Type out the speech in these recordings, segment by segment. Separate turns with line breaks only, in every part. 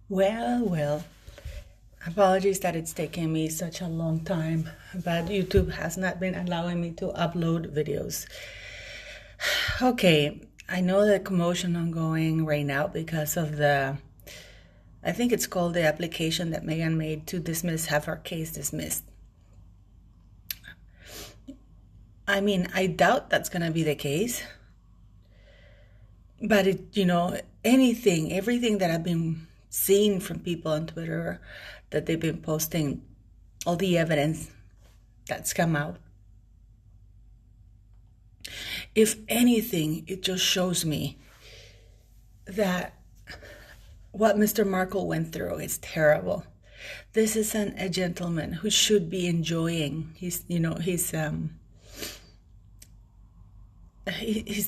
Well, apologies that it's taken me such a long time, but YouTube has not been allowing me to upload videos. Okay, I know the commotion ongoing right now because of I think it's called the application that Meghan made to have her case dismissed. I mean, I doubt that's going to be the case, but everything that I've been seeing from people on Twitter that they've been posting, all the evidence that's come out. If anything, it just shows me that what Mr. Markle went through is terrible. This is a gentleman who should be enjoying his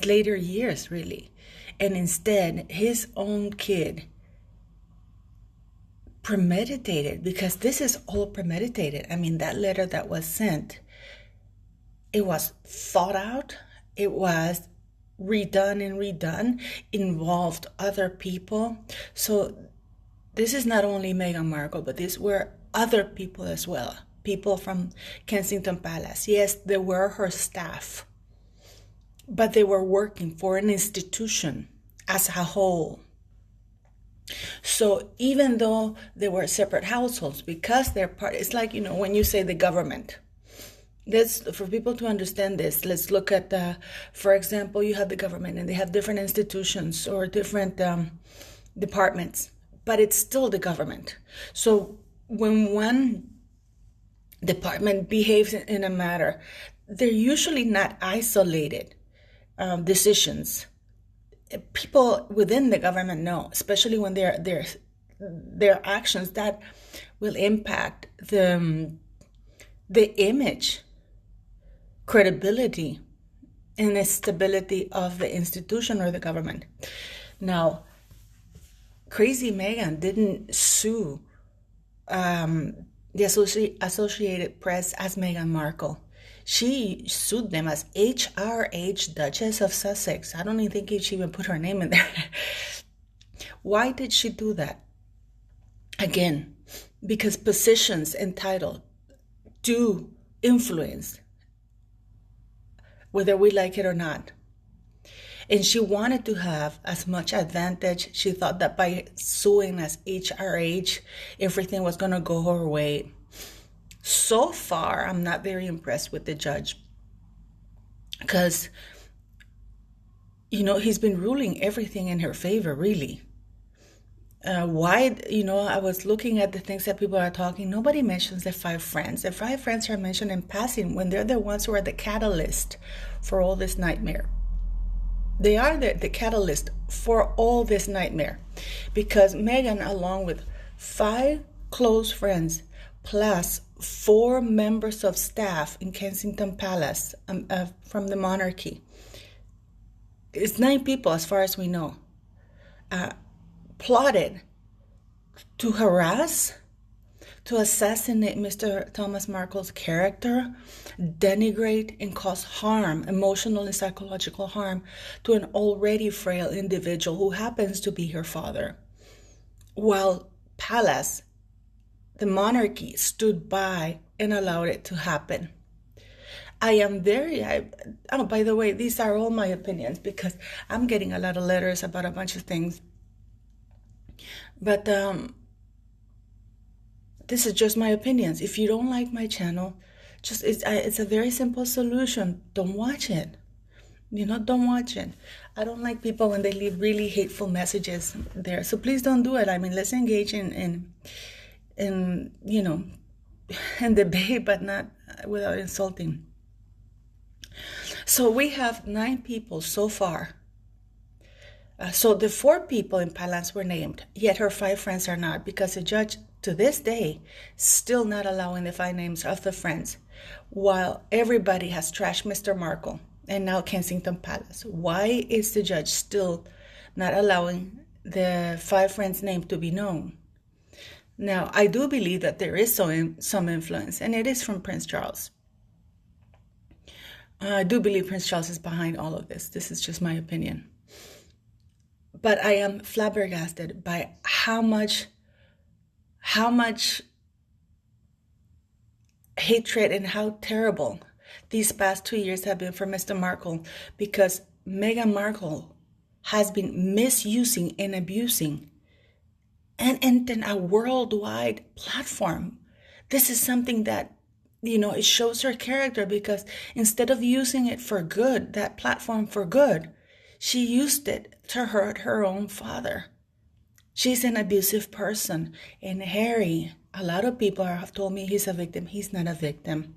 later years, really. And instead, his own kid premeditated, because this is all premeditated. I mean, that letter that was sent, it was thought out, it was redone and redone, involved other people. So this is not only Meghan Markle, but these were other people as well. People from Kensington Palace. Yes, they were her staff, but they were working for an institution as a whole. So even though they were separate households, because they're part, it's like, when you say the government. For people to understand this, let's look at, for example, you have the government and they have different institutions or different departments, but it's still the government. So when one department behaves in a matter, they're usually not isolated decisions. People within the government know, especially when their actions that will impact the image, credibility, and the stability of the institution or the government. Now, crazy Meghan didn't sue the Associated Press as Meghan Markle. She sued them as HRH, Duchess of Sussex. I don't even think she even put her name in there. Why did she do that? Again, because positions and title do influence whether we like it or not. And she wanted to have as much advantage. She thought that by suing as HRH, everything was going to go her way. So far, I'm not very impressed with the judge because, he's been ruling everything in her favor, really. I was looking at the things that people are talking. Nobody mentions the 5 friends. The 5 friends are mentioned in passing when they're the ones who are the catalyst for all this nightmare. They are the catalyst for all this nightmare because Meghan, along with 5 close friends, plus 4 members of staff in Kensington Palace from the monarchy. It's 9 people as far as we know. Plotted to harass, to assassinate Mr. Thomas Markle's character, denigrate and cause harm, emotional and psychological harm, to an already frail individual who happens to be her father. While Palace, the monarchy, stood by and allowed it to happen. By the way, these are all my opinions because I'm getting a lot of letters about a bunch of things. But this is just my opinions. If you don't like my channel, it's a very simple solution. Don't watch it. Don't watch it. I don't like people when they leave really hateful messages there. So please don't do it. I mean, let's engage in debate, but not without insulting. So we have 9 people so far. So the 4 people in Palace were named, yet her 5 friends are not, because the judge, to this day, still not allowing the 5 names of the friends, while everybody has trashed Mr. Markle and now Kensington Palace. Why is the judge still not allowing the 5 friends' name to be known? Now, I do believe that there is some influence, and it is from Prince Charles. I do believe Prince Charles is behind all of this. This is just my opinion. But I am flabbergasted by how much how much hatred and how terrible these past 2 years have been for Mr. Markle, because Meghan Markle has been misusing and abusing and then a worldwide platform. This is something that, it shows her character, because instead of using it for good, that platform for good, she used it to hurt her own father. She's an abusive person. And Harry, a lot of people have told me he's a victim. He's not a victim.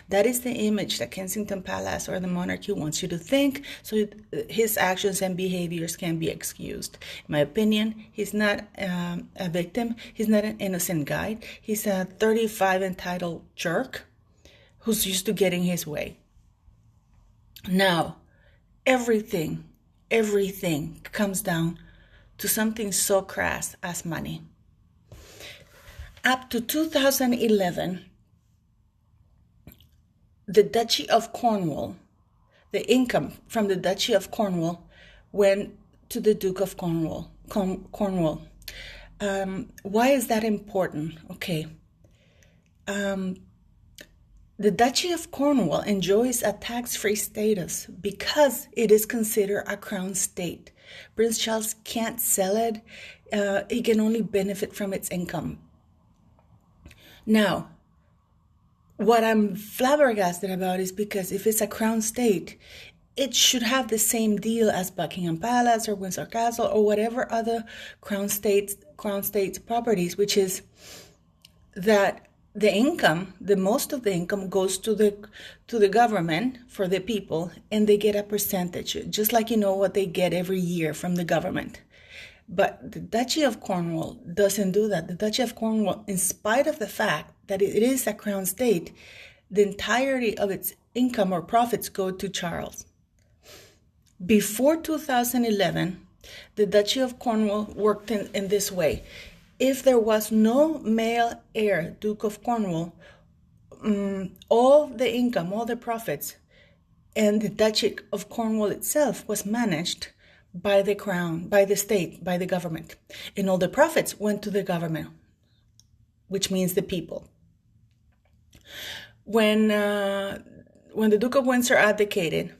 That is the image that Kensington Palace or the monarchy wants you to think, so his actions and behaviors can be excused. In my opinion, he's not a victim. He's not an innocent guy. He's a 35 entitled jerk who's used to getting his way. Now, everything comes down to something so crass as money. Up to 2011, the Duchy of Cornwall, the income from the Duchy of Cornwall went to the Duke of Cornwall. Why is that important? Okay. The Duchy of Cornwall enjoys a tax-free status because it is considered a crown state. Prince Charles can't sell it. He can only benefit from its income. Now, what I'm flabbergasted about is because if it's a crown state, it should have the same deal as Buckingham Palace or Windsor Castle or whatever other crown states properties, which is that the income, the most of the income goes to the government for the people, and they get a percentage, just like what they get every year from the government. But the Duchy of Cornwall doesn't do that. The Duchy of Cornwall, in spite of the fact that it is a crown state, the entirety of its income or profits go to Charles. Before 2011, the Duchy of Cornwall worked in this way. If there was no male heir, Duke of Cornwall, all the income, all the profits, and the Duchy of Cornwall itself was managed by the crown, by the state, by the government. And all the profits went to the government, which means the people. When the Duke of Windsor abdicated,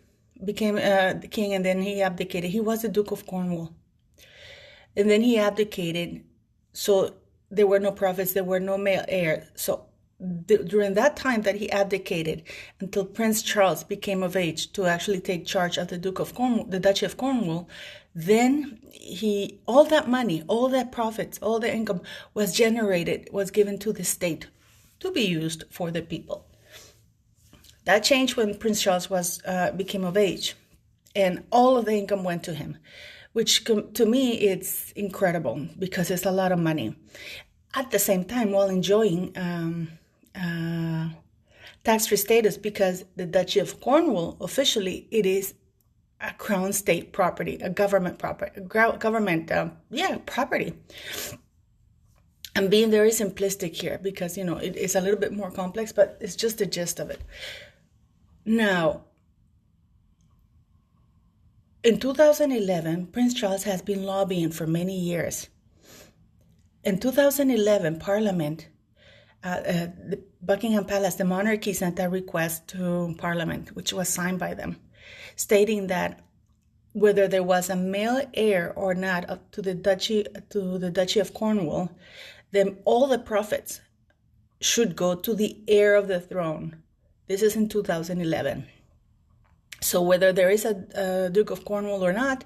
became the king, and then he abdicated, he was the Duke of Cornwall. And then he abdicated, so there were no profits, there were no male heirs. So during that time that he abdicated, until Prince Charles became of age to actually take charge of the the Duchy of Cornwall, then all that money, all that profits, all the income was given to the state to be used for the people. That changed when Prince Charles became of age, and all of the income went to him, which to me it's incredible because it's a lot of money. At the same time, while enjoying tax-free status, because the Duchy of Cornwall, officially, it is a crown state property, a government property, property. I'm being very simplistic here because, it's a little bit more complex, but it's just the gist of it. Now, in 2011, Prince Charles has been lobbying for many years. In 2011, Parliament, the Buckingham Palace, the monarchy sent a request to Parliament, which was signed by them, stating that whether there was a male heir or not to the Duchy of Cornwall, then all the profits should go to the heir of the throne. This is in 2011. So whether there is a Duke of Cornwall or not,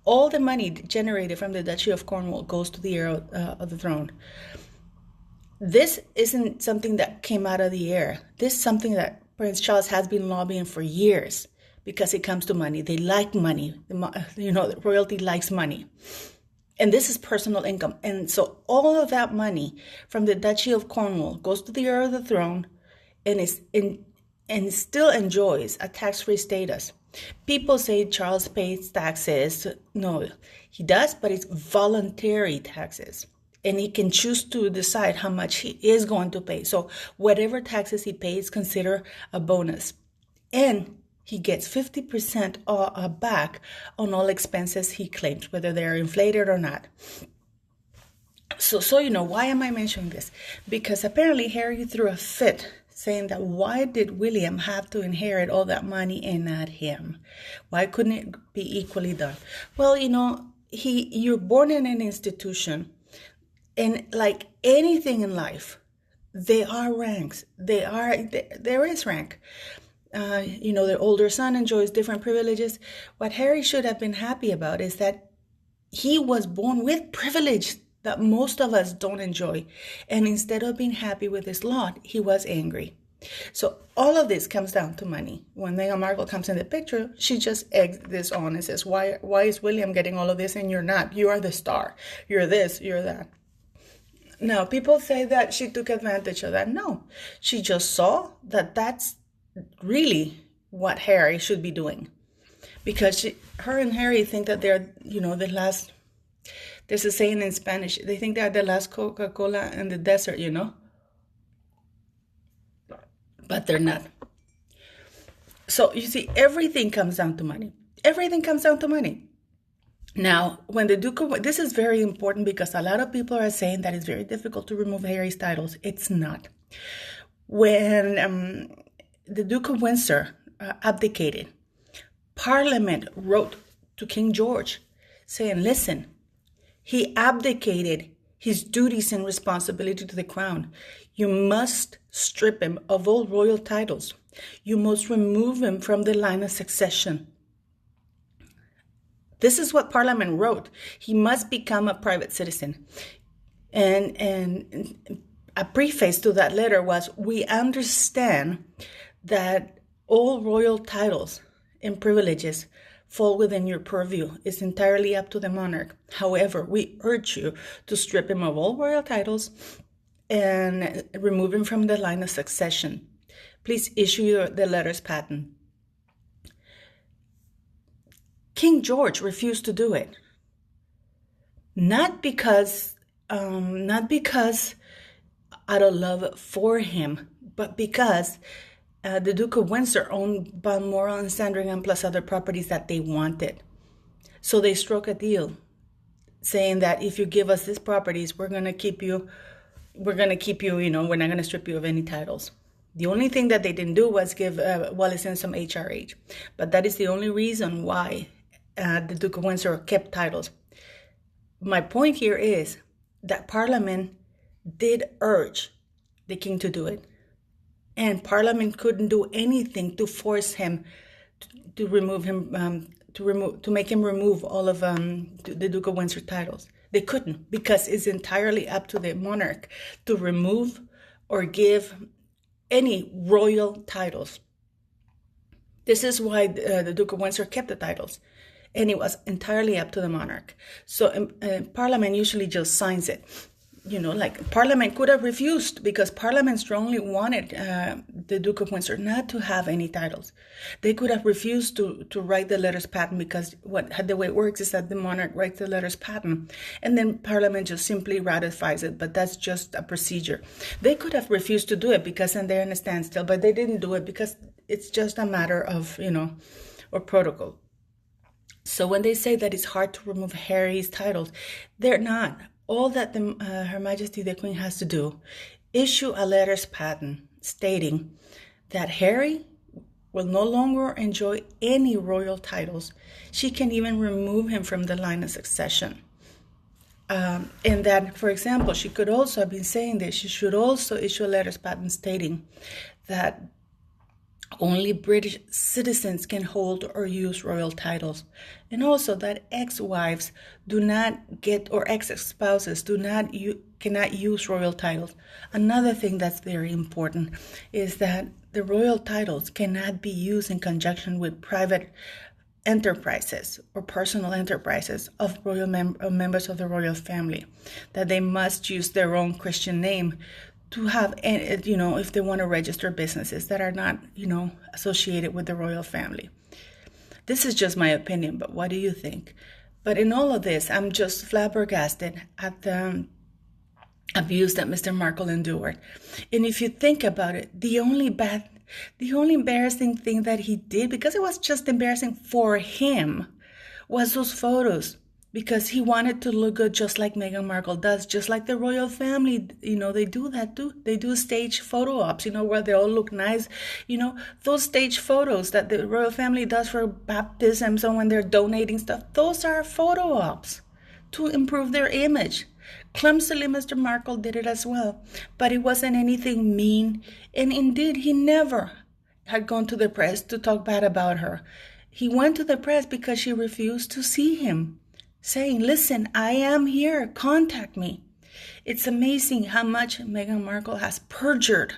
all the money generated from the Duchy of Cornwall goes to the heir of the throne. This isn't something that came out of the air. This is something that Prince Charles has been lobbying for years because it comes to money. They like money. The royalty likes money. And this is personal income. And so all of that money from the Duchy of Cornwall goes to the heir of the throne and still enjoys a tax-free status. People say Charles pays taxes. No, he does, but it's voluntary taxes. And he can choose to decide how much he is going to pay. So whatever taxes he pays, consider a bonus. And he gets 50% back on all expenses he claims, whether they're inflated or not. So why am I mentioning this? Because apparently Harry threw a fit saying that why did William have to inherit all that money and not him? Why couldn't it be equally done? Well, you're born in an institution, and like anything in life, there are ranks. There is rank. The older son enjoys different privileges. What Harry should have been happy about is that he was born with privilege that most of us don't enjoy. And instead of being happy with his lot, he was angry. So all of this comes down to money. When Meghan Markle comes in the picture, she just eggs this on and says, why is William getting all of this and you're not? You are the star. You're this, you're that. Now, people say that she took advantage of that. No, she just saw that that's really what Harry should be doing. Because her and Harry think that they're, the last, there's a saying in Spanish, they think they're the last Coca-Cola in the desert, But they're not. So you see, everything comes down to money. Everything comes down to money. Now, when the Duke of, this is very important because a lot of people are saying that it's very difficult to remove Harry's titles. It's not. When the Duke of Windsor abdicated, Parliament wrote to King George saying, listen, he abdicated his duties and responsibility to the crown. You must strip him of all royal titles. You must remove him from the line of succession. This is what Parliament wrote. He must become a private citizen. And a preface to that letter was, we understand that all royal titles and privileges fall within your purview. It's entirely up to the monarch. However, we urge you to strip him of all royal titles and remove him from the line of succession. Please issue the letters patent. King George refused to do it. Not because out of love for him, but because the Duke of Windsor owned Balmoral and Sandringham plus other properties that they wanted. So they struck a deal saying that if you give us these properties, we're going to keep you, we're not going to strip you of any titles. The only thing that they didn't do was give Wallis and some HRH. But that is the only reason why the Duke of Windsor kept titles. My point here is that Parliament did urge the king to do it. And Parliament couldn't do anything to force him to remove him, to make him remove all of the Duke of Windsor titles. They couldn't, because it's entirely up to the monarch to remove or give any royal titles. This is why the Duke of Windsor kept the titles, and it was entirely up to the monarch. So Parliament usually just signs it. Parliament could have refused, because Parliament strongly wanted the Duke of Windsor not to have any titles. They could have refused to write the letters patent, because the way it works is that the monarch writes the letters patent and then Parliament just simply ratifies it, but that's just a procedure. They could have refused to do it because then they're in a standstill, but they didn't do it because it's just a matter of, or protocol. So when they say that it's hard to remove Harry's titles, they're not. All that Her Majesty the Queen has to do, issue a letters patent stating that Harry will no longer enjoy any royal titles. She can even remove him from the line of succession. And that, for example, she could also have been saying this. She should also issue a letters patent stating that only British citizens can hold or use royal titles. And also that ex-wives do not get, or ex-spouses cannot use royal titles. Another thing that's very important is that the royal titles cannot be used in conjunction with private enterprises or personal enterprises of royal members of the royal family. That they must use their own Christian name to have, if they want to register businesses that are not, associated with the royal family. This is just my opinion, but what do you think? But in all of this, I'm just flabbergasted at the abuse that Mr. Markle endured. And if you think about it, the only embarrassing thing that he did, because it was just embarrassing for him, was those photos because he wanted to look good just like Meghan Markle does, just like the royal family. They do that too. They do stage photo ops, where they all look nice. Those stage photos that the royal family does for baptisms and when they're donating stuff, those are photo ops to improve their image. Clumsily, Mr. Markle did it as well, but it wasn't anything mean. And indeed, he never had gone to the press to talk bad about her. He went to the press because she refused to see him, saying, listen, I am here, contact me. It's amazing how much Meghan Markle has perjured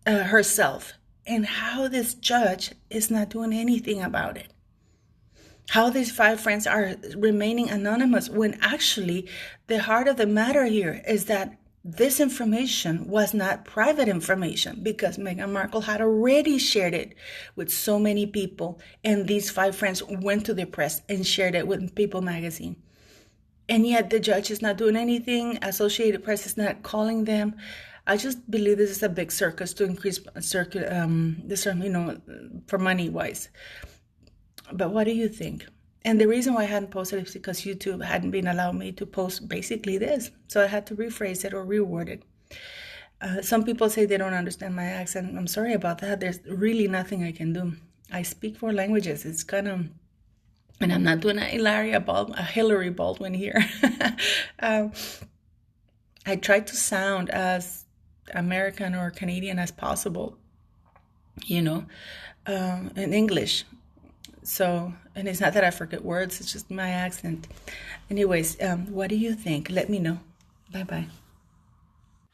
herself, and how this judge is not doing anything about it. How these 5 friends are remaining anonymous, when actually the heart of the matter here is that this information was not private information, because Meghan Markle had already shared it with so many people, and these 5 friends went to the press and shared it with People magazine. And yet the judge is not doing anything. Associated Press is not calling them. I just believe this is a big circus to increase for money wise. But what do you think? And the reason why I hadn't posted is because YouTube hadn't been allowing me to post basically this. So I had to rephrase it or reword it. Some people say they don't understand my accent. I'm sorry about that. There's really nothing I can do. I speak 4 languages. It's kind of, and I'm not doing a Hillary Baldwin here. I try to sound as American or Canadian as possible, in English. So, and it's not that I forget words, it's just my accent. Anyways, what do you think? Let me know. Bye-bye.